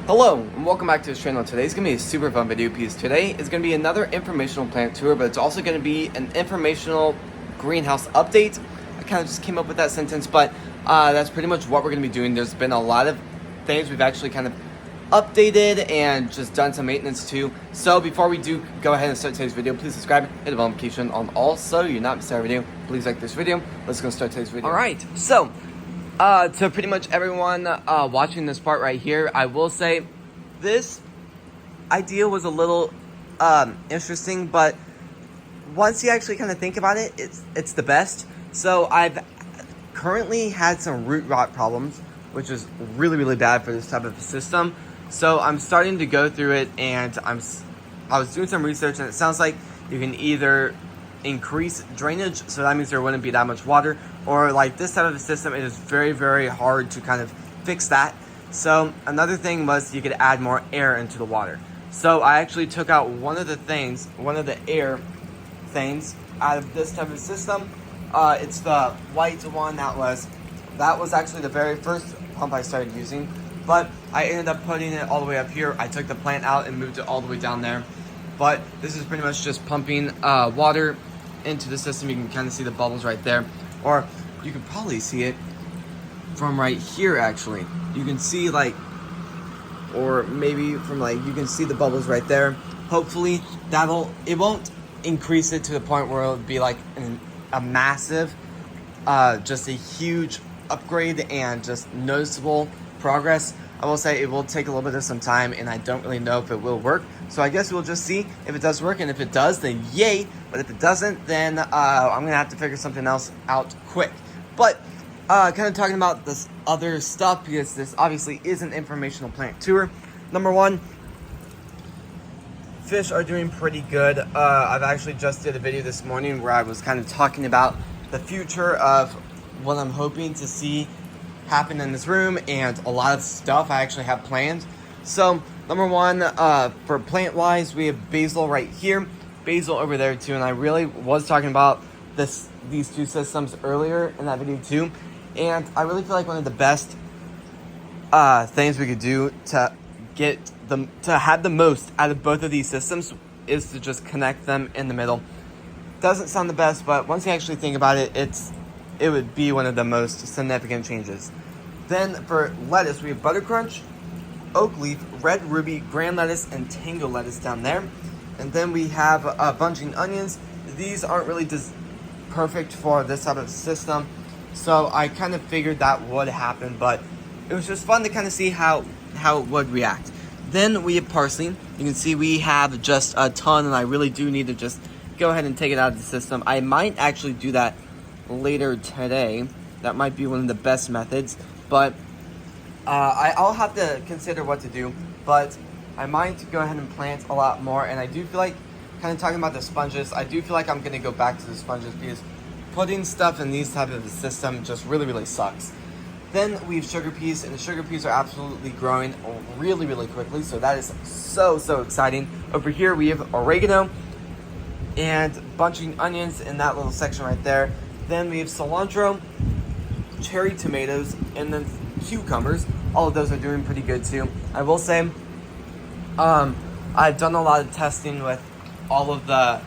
Hello and welcome back to this channel. Today's going to be a super fun video piece. Today is going to be another informational plant tour, but it's also going to be an informational greenhouse update. I kind of just came up with that sentence, but that's pretty much what we're going to be doing. There's been a lot of things we've actually kind of updated and just done some maintenance to. So before we do go ahead and start today's video, please subscribe, hit the bell notification on all so you're not missing our video. Please like this video. Let's go start today's video. Alright, so to pretty much everyone watching this part right here, I will say this idea was a little interesting, but once you actually kind of think about it, it's the best. So I've currently had some root rot problems, which is really bad for this type of system. So I'm starting to go through it, and I was doing some research, and it sounds like you can either increase drainage, so that means there wouldn't be that much water, or like this type of a system, it is very hard to kind of fix that. So another thing was you could add more air into the water. So I actually took out one of the air things out of this type of system. It's the white one that was actually the very first pump I started using, but I ended up putting it all the way up here. I took the plant out and moved it all the way down there. But this is pretty much just pumping water into the system. You can kind of see the bubbles right there, or you can probably see it from right here. Actually, you can see or maybe from you can see the bubbles right there. Hopefully it won't increase it to the point where it would be like a massive, just a huge upgrade and just noticeable progress. I will say it will take a little bit of some time, and I don't really know if it will work. So I guess we'll just see if it does work, and if it does, then yay. But if it doesn't, then I'm gonna have to figure something else out quick. But kind of talking about this other stuff, because this obviously is an informational plant tour. Number one, fish are doing pretty good. I've actually just did a video this morning where I was kind of talking about the future of what I'm hoping to see happen in this room, and a lot of stuff I actually have planned. So number one, for plant wise, we have basil right here, basil over there too, and I really was talking about these two systems earlier in that video too, and I really feel like one of the best things we could do to have the most out of both of these systems is to just connect them in the middle. Doesn't sound the best, but once you actually think about it, it would be one of the most significant changes. Then for lettuce, we have butter crunch, oak leaf, red ruby, grand lettuce, and tango lettuce down there. And then we have bunching onions. These aren't really just perfect for this type of system, so I kind of figured that would happen, but it was just fun to kind of see how it would react. Then we have parsley. You can see we have just a ton, and I really do need to just go ahead and take it out of the system. I might actually do that later today. That might be one of the best methods, but I'll have to consider what to do. But I might go ahead and plant a lot more, and I do feel like, kind of talking about the sponges, I do feel like I'm going to go back to the sponges, because putting stuff in these type of a system just really sucks. Then we have sugar peas, and the sugar peas are absolutely growing really quickly, so that is so exciting. Over here we have oregano and bunching onions in that little section right there. Then we have cilantro, cherry tomatoes, and then cucumbers. All of those are doing pretty good too. I will say, I've done a lot of testing with all of the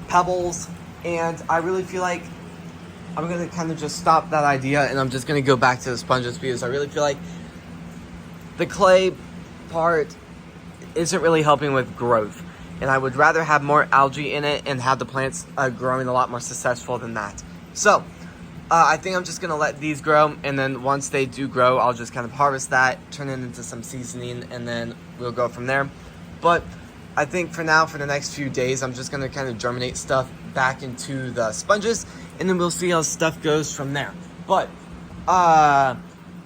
pebbles, and I really feel like I'm going to kind of just stop that idea, and I'm just going to go back to the sponges, because I really feel like the clay part isn't really helping with growth, and I would rather have more algae in it and have the plants growing a lot more successful than that. So I think I'm just going to let these grow, and then once they do grow, I'll just kind of harvest that, turn it into some seasoning, and then we'll go from there. But I think for now, for the next few days, I'm just going to kind of germinate stuff back into the sponges, and then we'll see how stuff goes from there. But I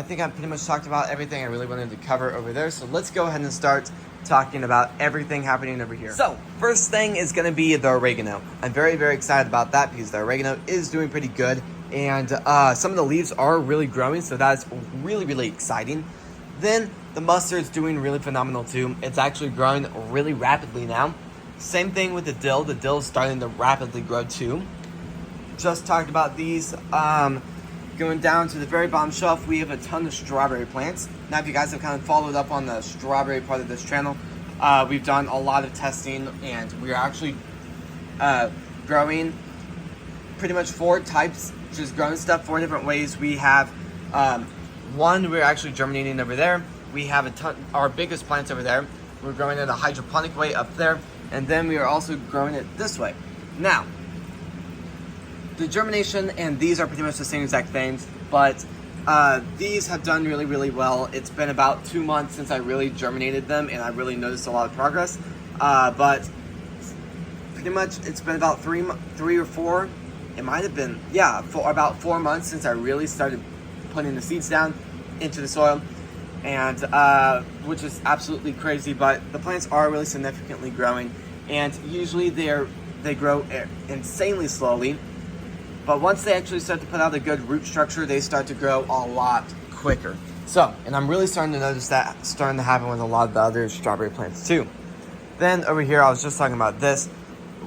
think I've pretty much talked about everything I really wanted to cover over there, so let's go ahead and start talking about everything happening over here. So first thing is going to be the oregano. I'm very excited about that, because the oregano is doing pretty good, and some of the leaves are really growing, so that's really exciting. Then the mustard's doing really phenomenal too. It's actually growing really rapidly now. Same thing with the dill. The dill is starting to rapidly grow too. Just talked about these. Going down to the very bottom shelf, we have a ton of strawberry plants. Now, if you guys have kind of followed up on the strawberry part of this channel, we've done a lot of testing, and we are actually growing pretty much 4 types, just growing stuff 4 different ways. We have one we're actually germinating over there. We have a ton, our biggest plants over there. We're growing it a hydroponic way up there, and then we are also growing it this way. Now, the germination and these are pretty much the same exact things, but these have done really, really well. It's been about 2 months since I really germinated them, and I really noticed a lot of progress. But pretty much it's been about 3 or 4. It might have been, yeah, about 4 months since I really started putting the seeds down into the soil, and which is absolutely crazy. But the plants are really significantly growing, and usually they grow insanely slowly. But once they actually start to put out a good root structure, they start to grow a lot quicker. So, and I'm really starting to notice that starting to happen with a lot of the other strawberry plants too. Then over here, I was just talking about this.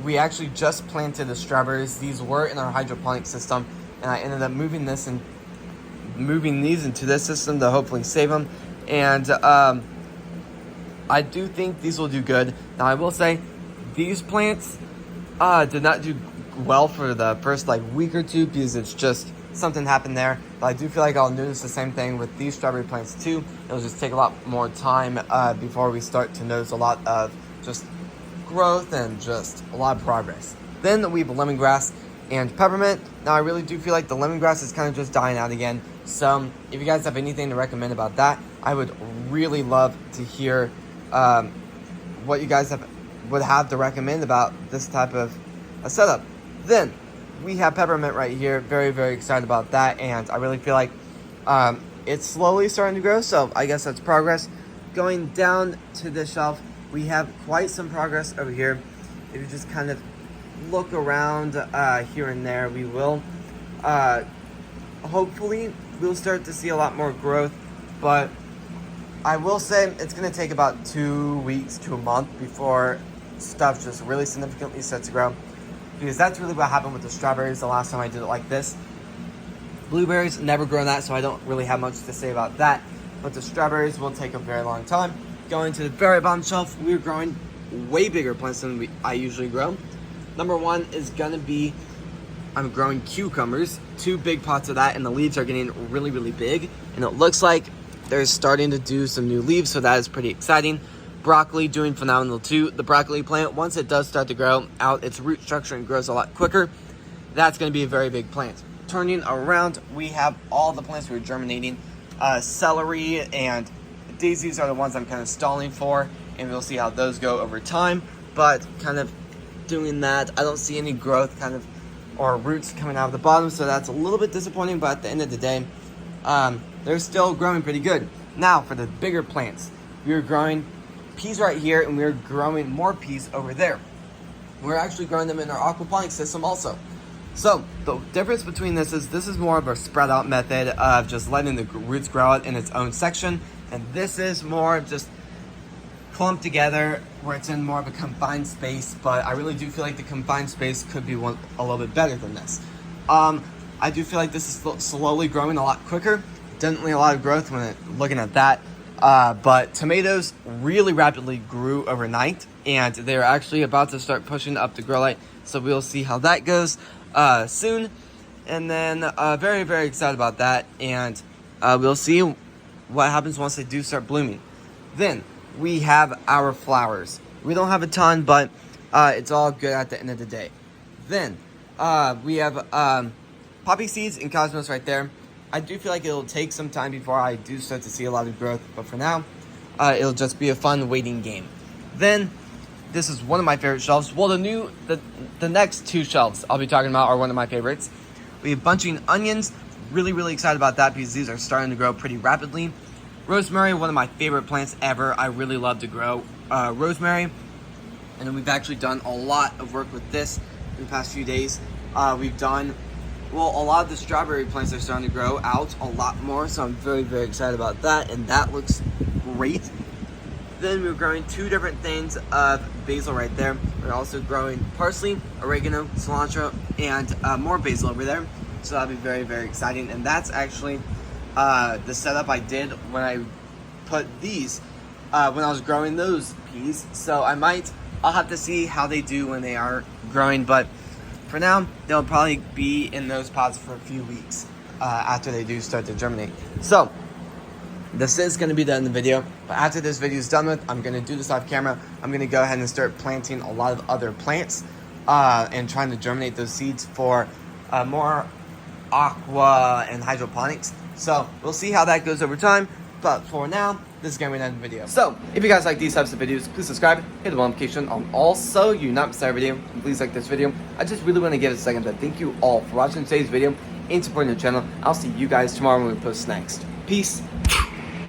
We actually just planted the strawberries. These were in our hydroponic system, and I ended up moving these into this system to hopefully save them. And I do think these will do good. Now, I will say, these plants did not do well for the first week or 2 because it's just something happened there. But I do feel like I'll notice the same thing with these strawberry plants too. It'll just take a lot more time before we start to notice a lot of just growth and just a lot of progress. Then we have lemongrass and peppermint. Now, I really do feel like the lemongrass is kind of just dying out again. So if you guys have anything to recommend about that, I would really love to hear what you guys would have to recommend about this type of a setup. Then we have peppermint right here. Very, very excited about that, and I really feel like it's slowly starting to grow, so I guess that's progress. Going down to the shelf, we have quite some progress over here. If you just kind of look around here and there, we will hopefully we'll start to see a lot more growth, but I will say it's going to take about 2 weeks to a month before stuff just really significantly starts to grow, because that's really what happened with the strawberries the last time I did it like this. Blueberries, never grown that, so I don't really have much to say about that, but the strawberries will take a very long time. Going to the very bottom shelf, we're growing way bigger plants than I usually grow. Number 1 is going to be, I'm growing cucumbers, 2 big pots of that, and the leaves are getting really, really big, and it looks like they're starting to do some new leaves, so that is pretty exciting. Broccoli doing phenomenal too. The broccoli plant, once it does start to grow out its root structure and grows a lot quicker, that's going to be a very big plant. Turning around, we have all the plants we're germinating. Celery and daisies are the ones I'm kind of stalling for, and we'll see how those go over time. But kind of doing that, I don't see any growth or roots coming out of the bottom, so that's a little bit disappointing, but at the end of the day, they're still growing pretty good. Now, for the bigger plants, we're growing peas right here, and we're growing more peas over there. We're actually growing them in our aquaponics system also. So the difference between this is more of a spread out method of just letting the roots grow out in its own section, and this is more just clumped together where it's in more of a confined space. But I really do feel like the confined space could be a little bit better than this. I do feel like this is slowly growing a lot quicker. Definitely a lot of growth when looking at that. But tomatoes really rapidly grew overnight, and they're actually about to start pushing up the grow light. So we'll see how that goes soon. And then very, very excited about that. And we'll see what happens once they do start blooming. Then we have our flowers. We don't have a ton, but it's all good at the end of the day. Then we have poppy seeds and cosmos right there. I do feel like it'll take some time before I do start to see a lot of growth, but for now, it'll just be a fun waiting game. Then, this is one of my favorite shelves. Well, the next 2 shelves I'll be talking about are one of my favorites. We have bunching onions. Really, really excited about that because these are starting to grow pretty rapidly. Rosemary, one of my favorite plants ever. I really love to grow rosemary. And we've actually done a lot of work with this in the past few days. We've done... Well, a lot of the strawberry plants are starting to grow out a lot more, so I'm very, very excited about that, and that looks great. Then we're growing 2 different things of basil right there. We're also growing parsley, oregano, cilantro, and more basil over there. So that'll be very, very exciting. And that's actually the setup I did when I put these, when I was growing those peas. So I'll have to see how they do when they are growing. But for now, they'll probably be in those pots for a few weeks after they do start to germinate. So this is going to be the end of the video, but after this video is done with, I'm going to do this off camera. I'm going to go ahead and start planting a lot of other plants and trying to germinate those seeds for more aqua and hydroponics. So we'll see how that goes over time, but for now, this is going to be the end of the video. So if you guys like these types of videos, please subscribe, hit the bell notification on all so you not miss our video, and please like this video. I just really want to give a second to thank you all for watching today's video and supporting the channel. I'll see you guys tomorrow when we post next. Peace.